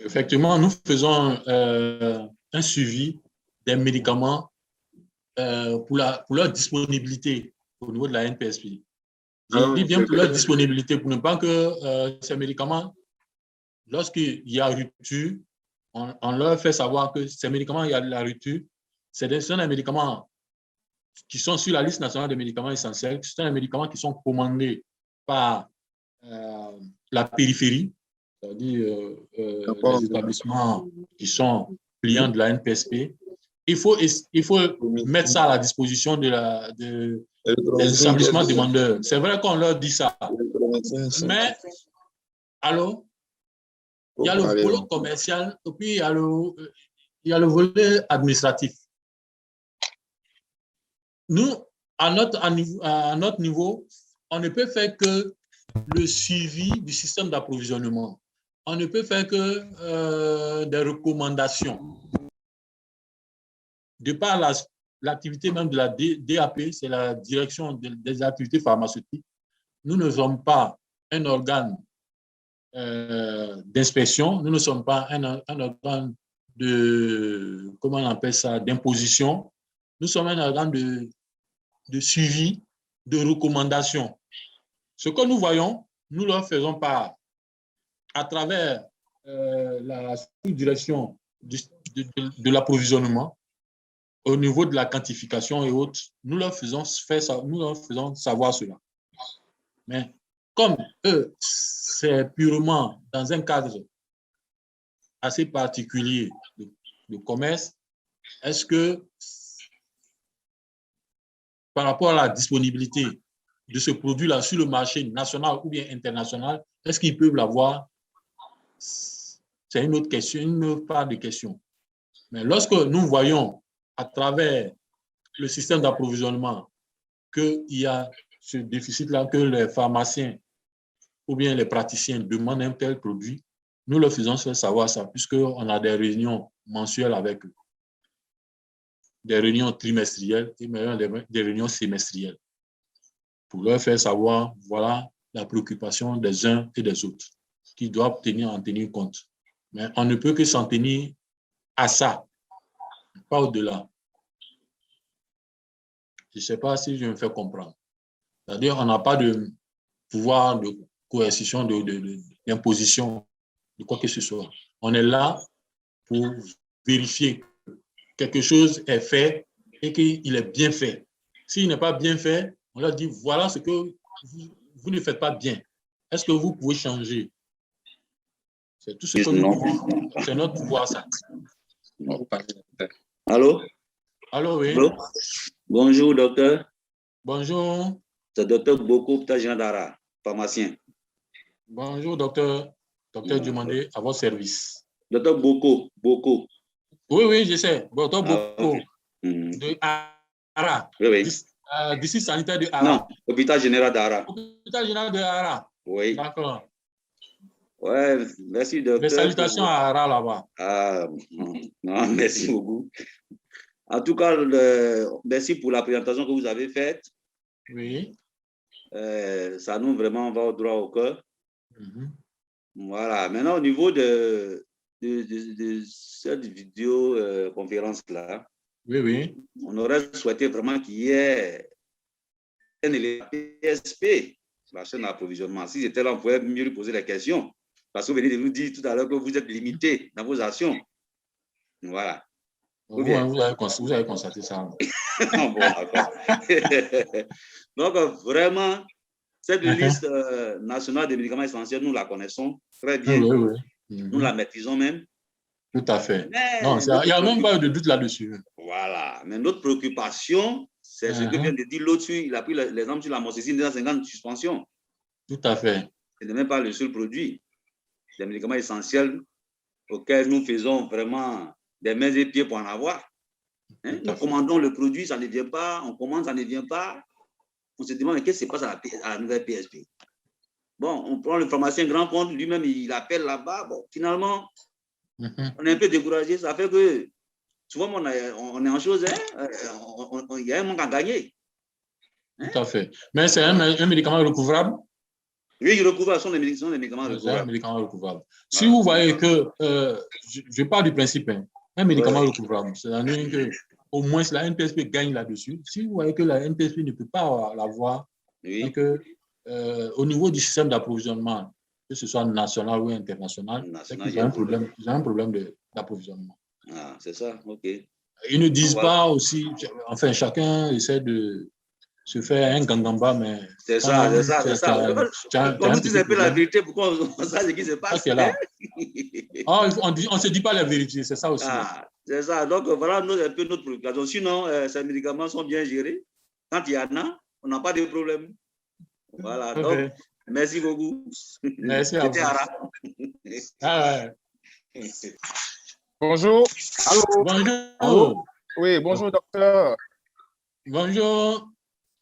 Effectivement, nous faisons un suivi des médicaments pour leur disponibilité au niveau de la NPSP. Je dis bien pour leur disponibilité, pour ne pas que ces médicaments, lorsqu'il y a rupture, on leur fait savoir que ces médicaments, il y a de la rupture. Ce sont des médicaments qui sont sur la liste nationale des médicaments essentiels. Ce sont des médicaments qui sont commandés par la périphérie, c'est-à-dire les établissements qui sont clients de la NPSP. Il faut mettre ça à la disposition des établissements demandeurs. C'est vrai qu'on leur dit ça, mais alors, il y a le volet commercial et puis il y a le volet administratif. Nous, à notre niveau, on ne peut faire que le suivi du système d'approvisionnement. On ne peut faire que des recommandations. De par l'activité même de la DAP, c'est la direction des activités pharmaceutiques, nous ne sommes pas un organe d'inspection, nous ne sommes pas un organe de, comment on appelle ça, d'imposition, nous sommes un organe de suivi, de recommandation. Ce que nous voyons, nous leur faisons part à travers la sous-direction de l'approvisionnement, au niveau de la quantification et autres, nous leur faisons savoir cela. Mais comme eux, c'est purement dans un cadre assez particulier de commerce, est-ce que par rapport à la disponibilité de ce produit-là sur le marché national ou bien international, est-ce qu'ils peuvent l'avoir? C'est une autre question, une autre part de question. Mais lorsque nous voyons à travers le système d'approvisionnement qu'il y a ce déficit-là, que les pharmaciens ou bien les praticiens demandent un tel produit, nous leur faisons savoir ça, puisqu'on a des réunions mensuelles avec eux, des réunions trimestrielles et même des réunions semestrielles, pour leur faire savoir, voilà la préoccupation des uns et des autres, qui doivent en tenir compte. Mais on ne peut que s'en tenir à ça, pas au-delà. Je ne sais pas si je me fais comprendre. C'est-à-dire qu'on n'a pas de pouvoir de coercition, d'imposition, de quoi que ce soit. On est là pour vérifier que quelque chose est fait et qu'il est bien fait. S'il n'est pas bien fait, on leur dit, voilà ce que vous ne faites pas bien. Est-ce que vous pouvez changer? C'est tout ce que nous pouvons. C'est notre pouvoir, ça. Allô? Allô, oui. Allô? Bonjour, docteur. Bonjour. C'est docteur Boko Ptajandara, pharmacien. Bonjour, docteur. Docteur Dumandé, à votre service. Docteur Boko. Oui, oui, je sais. Docteur Boko, okay. de Ara. Oui. District sanitaire de Ara. Non, hôpital général d'Ara. Hôpital général de Ara. Oui. D'accord. Ouais, merci, docteur. Mes salutations à Ara là-bas. Ah, non, merci beaucoup. En tout cas, merci pour la présentation que vous avez faite. Oui. Ça nous vraiment va au droit au cœur. Voilà. Maintenant, au niveau de cette vidéo-conférence-là, oui. On aurait souhaité vraiment qu'il y ait un élément PSP, la chaîne d'approvisionnement. Si c'était là, on pouvait mieux lui poser les questions. Parce que vous venez de nous dire tout à l'heure que vous êtes limité dans vos actions. Voilà. Vous avez constaté ça. Bon, d'accord. Donc, vraiment, cette liste nationale des médicaments essentiels, nous la connaissons très bien. Oui. Nous la maîtrisons même. Tout à fait. Non, il n'y a même pas de doute là-dessus. Voilà. Mais notre préoccupation, c'est ce que vient de dire l'autre. Il a pris l'exemple sur la moxicine 250 suspension. Tout à fait. Ce n'est même pas le seul produit. Des médicaments essentiels auxquels nous faisons vraiment des mains et pieds pour en avoir. Nous commandons le produit, ça ne vient pas. On commande, ça ne vient pas. On se demande qu'est-ce qui se passe à la nouvelle PSP. Bon, on prend le pharmacien grand compte, lui-même, il appelle là-bas. Bon, finalement, on est un peu découragé. Ça fait que souvent, on est en chose, il y a un manque à gagner. Tout à fait. Mais c'est un médicament recouvrable? Oui, recouvrable, sont des médicaments C'est un recouvrables. médicament recouvrable. Si vous voyez que, je pars du principe, hein, un médicament recouvrable, c'est-à-dire que au moins la NPSP gagne là-dessus. Si vous voyez que la NPSP ne peut pas l'avoir, et que au niveau du système d'approvisionnement, que ce soit national ou international, c'est qu'ils ont un problème d'approvisionnement. Ah, c'est ça, ok. Ils ne disent pas aussi, enfin, chacun essaie de se faire un gangamba, mais c'est ça. On nous dit un peu la vérité, pourquoi on sait ce qui se passe. Là. On ne se dit pas la vérité, c'est ça aussi. Ah, c'est ça. Donc, voilà un peu notre préoccupation. Sinon, ces médicaments sont bien gérés. Quand il y en a, on n'a pas de problème. Voilà. Donc, merci beaucoup. Merci à vous. Ah ouais. Bonjour. Allô. Bonjour. Allô. Oui, bonjour, docteur. Bonjour.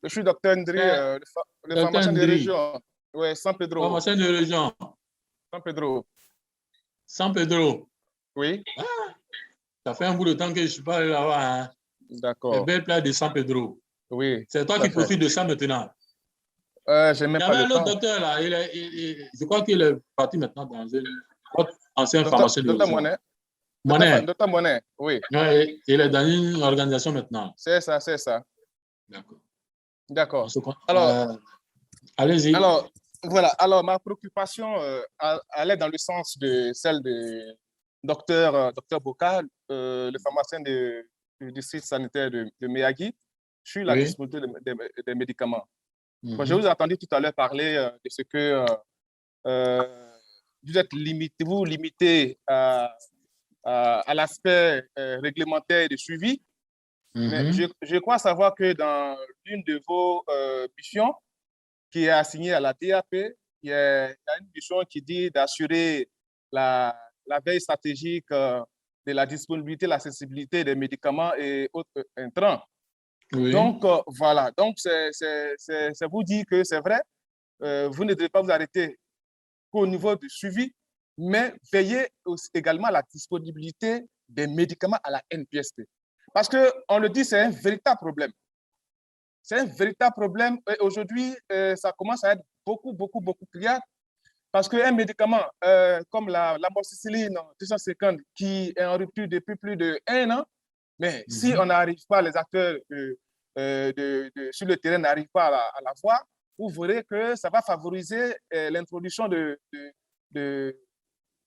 Je suis docteur Ndri, le pharmacien de région. Oui, San Pedro. Pharmacien de région. San Pedro. San Pedro. Oui. Ah, ça fait un bout de temps que je ne suis pas allé là-bas. Hein. D'accord. Les belles plages de San Pedro. Oui. C'est toi qui profites de ça maintenant. Je n'ai pas le temps. Il y avait un autre docteur là. Je crois qu'il est parti maintenant dans une ancien pharmacien de région. Monet. Docteur Monet, oui. Ouais, il est dans une organisation maintenant. C'est ça, c'est ça. D'accord. Alors, allez-y. Alors, voilà. Alors, ma préoccupation allait dans le sens de celle de docteur Bocal, le pharmacien du district sanitaire de Miyagi, sur la disponibilité des médicaments. Bon, je vous ai entendu tout à l'heure parler de ce que vous limitez à l'aspect réglementaire et de suivi. Mais je crois savoir que dans l'une de vos missions qui est assignée à la DAP, il y a une mission qui dit d'assurer la veille stratégique de la disponibilité, l'accessibilité des médicaments et autres intrants. Oui. Donc, voilà. Donc, c'est vous dire que c'est vrai, vous ne devez pas vous arrêter qu'au niveau du suivi, mais veillez également à la disponibilité des médicaments à la NPSP. Parce qu'on le dit, c'est un véritable problème. C'est un véritable problème. Aujourd'hui, ça commence à être beaucoup criard. Parce qu'un médicament comme l'amoxicilline 250 qui est en rupture depuis plus d'1 an, mais si on n'arrive pas, les acteurs sur le terrain n'arrivent pas à la voir, vous verrez que ça va favoriser l'introduction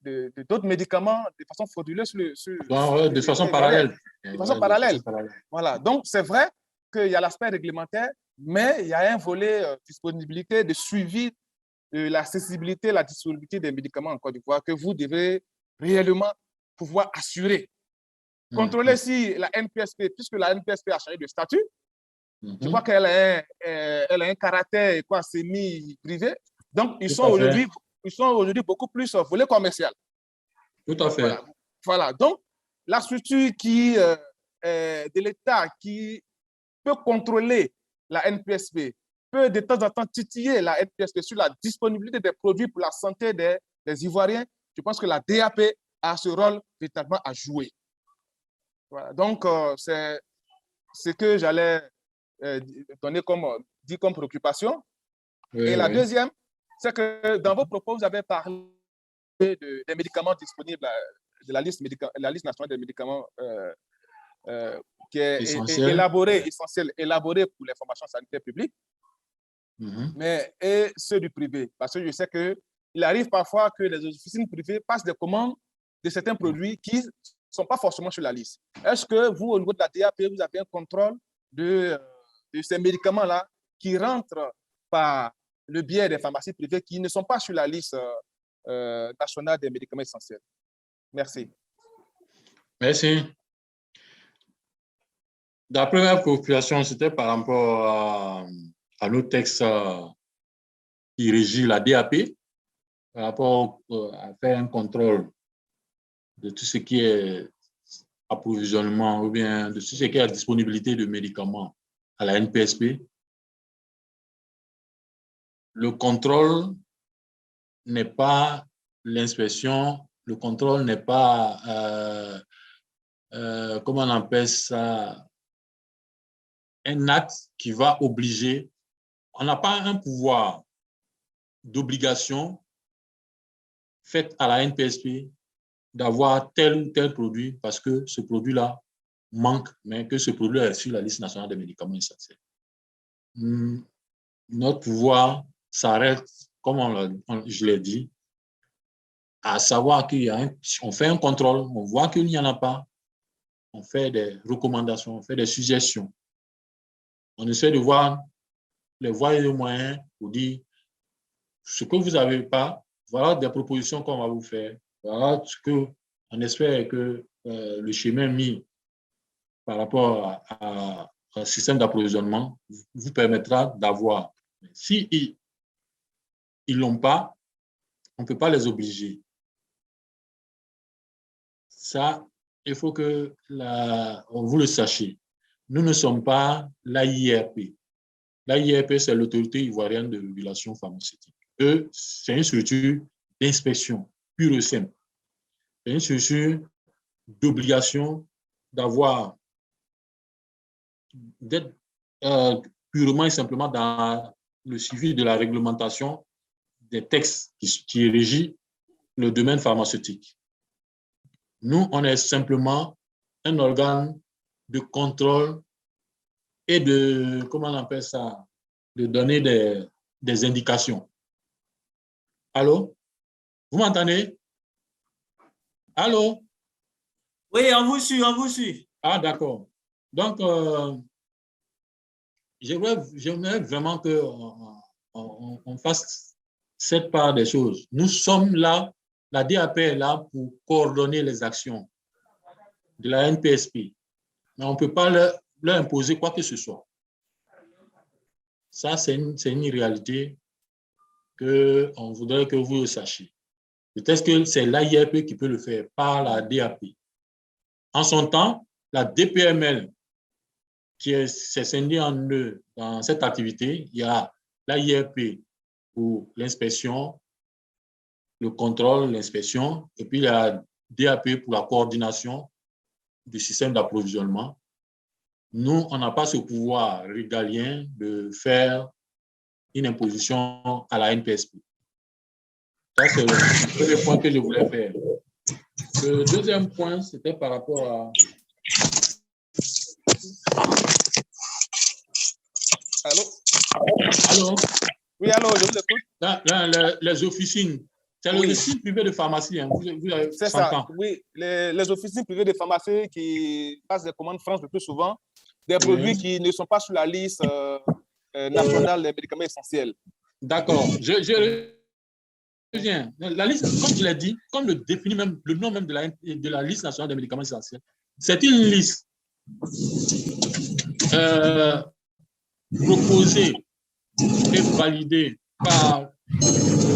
d'autres médicaments de façon frauduleuse de façon parallèle. De façon parallèle. Voilà. Donc, c'est vrai qu'il y a l'aspect réglementaire, mais il y a un volet disponibilité, de suivi de l'accessibilité, la disponibilité des médicaments en Côte d'Ivoire que vous devez réellement pouvoir assurer. Contrôler si la NPSP, puisque la NPSP a changé de statut, je crois qu'elle a un caractère semi-privé. Donc, ils sont aujourd'hui beaucoup plus volet commercial. Tout à fait. Voilà. Donc, la structure de l'État qui peut contrôler la NPSP, peut de temps en temps titiller la NPSP sur la disponibilité des produits pour la santé des Ivoiriens. Je pense que la DAP a ce rôle véritablement à jouer. Voilà. Donc, c'est ce que j'allais donner comme préoccupation. Oui, et la deuxième, c'est que dans vos propos, vous avez parlé des médicaments disponibles, de la liste nationale des médicaments qui est élaborée pour les formations sanitaires publiques, mais et ceux du privé. Parce que je sais qu'il arrive parfois que les officines privées passent des commandes de certains produits qui ne sont pas forcément sur la liste. Est-ce que vous, au niveau de la DAP, vous avez un contrôle de ces médicaments-là qui rentrent par le biais des pharmacies privées qui ne sont pas sur la liste nationale des médicaments essentiels? Merci. Merci. La première préoccupation, c'était par rapport à nos textes qui régit la DAP, par rapport à faire un contrôle de tout ce qui est approvisionnement ou bien de tout ce qui est disponibilité de médicaments à la NPSP. Le contrôle n'est pas l'inspection, le contrôle n'est pas, comment on appelle ça, un acte qui va obliger. On n'a pas un pouvoir d'obligation faite à la NPSP d'avoir tel ou tel produit parce que ce produit-là manque, mais que ce produit est sur la liste nationale des médicaments essentiels. Notre pouvoir s'arrête, comme je l'ai dit, à savoir qu'on fait un contrôle, on voit qu'il n'y en a pas, on fait des recommandations, on fait des suggestions. On essaie de voir les voies et les moyens pour dire ce que vous n'avez pas, voilà des propositions qu'on va vous faire, voilà ce qu'on espère que le chemin mis par rapport à un système d'approvisionnement vous permettra d'avoir. Si ils ne l'ont pas, on ne peut pas les obliger. Ça, il faut que vous le sachiez. Nous ne sommes pas l'AIRP. L'AIRP, c'est l'autorité ivoirienne de régulation pharmaceutique. Eux, c'est une structure d'inspection pure et simple. C'est une structure d'obligation d'être purement et simplement dans le suivi de la réglementation des textes qui régissent le domaine pharmaceutique. Nous, on est simplement un organe de contrôle et de, comment on appelle ça, de donner des indications. Allô? Vous m'entendez? Allô? Oui, on vous suit, on vous suit. Ah, d'accord. Donc, j'aimerais vraiment qu'on fasse cette part des choses. Nous sommes là, la DAP est là pour coordonner les actions de la NPSP. Mais on ne peut pas leur imposer quoi que ce soit. Ça, c'est une réalité qu'on voudrait que vous le sachiez. Peut-être que c'est l'AIRP qui peut le faire, pas la DAP. En son temps, la DPML, qui s'est scindée en deux dans cette activité, il y a l'AIRP pour l'inspection, le contrôle, l'inspection, et puis la DAP pour la coordination du système d'approvisionnement. Nous, on n'a pas ce pouvoir régalien de faire une imposition à la NPSP. Ça, c'est le premier point que je voulais faire. Le deuxième point, c'était par rapport à... Allô? Allô? Oui, allô, je vous écoute. Les officines. C'est les officines privées de pharmacie. Hein. C'est ça, oui. Les officines privées de pharmacie qui passent des commandes franches le plus souvent, des produits qui ne sont pas sur la liste nationale des médicaments essentiels. D'accord. Je reviens. La liste, comme je l'ai dit, comme le définit même le nom même de la liste nationale des médicaments essentiels, c'est une liste proposée et validée par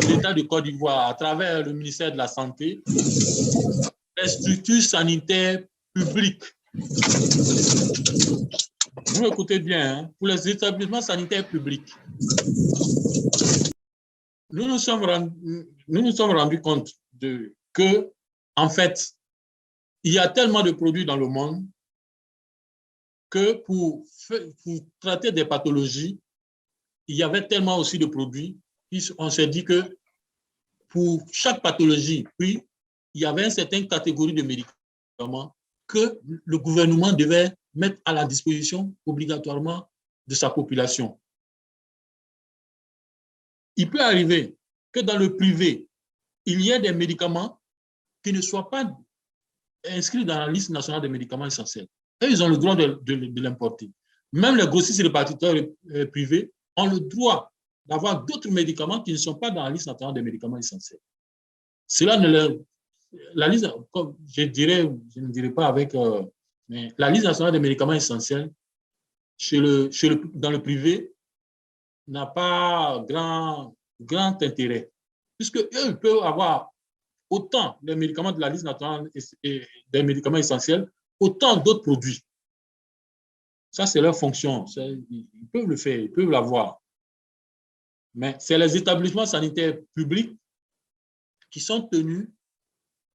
l'État de Côte d'Ivoire à travers le ministère de la Santé, les structures sanitaires publiques. Vous m'écoutez bien, hein? Pour les établissements sanitaires publics. Nous nous sommes rendus compte que, en fait, il y a tellement de produits dans le monde que pour traiter des pathologies, il y avait tellement aussi de produits. On s'est dit que pour chaque pathologie, puis il y avait une certaine catégorie de médicaments que le gouvernement devait mettre à la disposition obligatoirement de sa population. Il peut arriver que dans le privé, il y ait des médicaments qui ne soient pas inscrits dans la liste nationale des médicaments essentiels. Et ils ont le droit de l'importer. Même les grossistes répartiteurs privés ont le droit d'avoir d'autres médicaments qui ne sont pas dans la liste nationale des médicaments essentiels. Cela la liste, comme je ne dirais pas avec, mais la liste nationale des médicaments essentiels dans le privé n'a pas grand intérêt, puisque eux peuvent avoir autant de médicaments de la liste nationale des médicaments essentiels, autant d'autres produits. Ça, c'est leur fonction. Ils peuvent le faire, ils peuvent l'avoir. Mais c'est les établissements sanitaires publics qui sont tenus